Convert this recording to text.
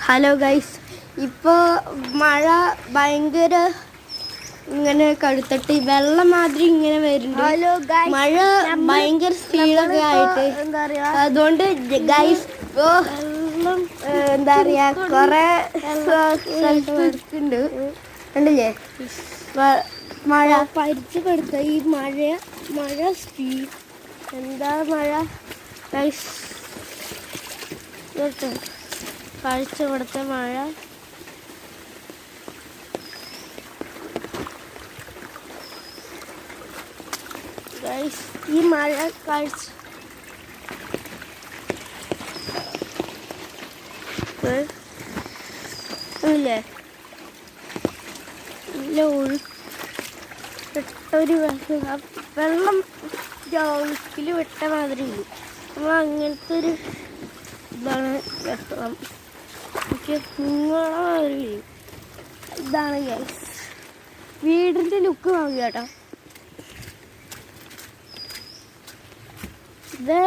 Hello guys, ഇപ്പോൾ മഴ ഭയങ്കര ഇങ്ങനെ കടുത്തിട്ട് വെള്ളം മാതിരി ഇങ്ങനെ വരുന്നുണ്ട്. മഴ ഭയങ്കര സ്പീഡൊക്കെ ആയിട്ട് എന്താ പറയാ, അതുകൊണ്ട് ഗൈസ് എന്താ പറയാ കൊറേ സ്ഥലത്ത് എടുക്കുന്നുണ്ട്. കണ്ടില്ലേ മഴ പരിചയപ്പെടുത്ത ഈ മഴ സ്പീഡ് എന്താ മഴ ഗൈസ് കാഴ്ച കൊടുത്ത മഴ. ഗൈസ് ഈ മഴ കാഴ്ച ഇല്ലേ നല്ല ഒഴുക്കിട്ടൊരു വെള്ളം ഒഴുക്കിൽ വിട്ട മാതിരി ഇല്ല. നമ്മൾ അങ്ങനത്തെ ഒരു ഇതാണ് രസം. നിങ്ങളെ മാതിരി ഇതാണ് ഗൈസ് വീടിൻ്റെ ലുക്ക് വാങ്ങുക കേട്ടോ. ഇത്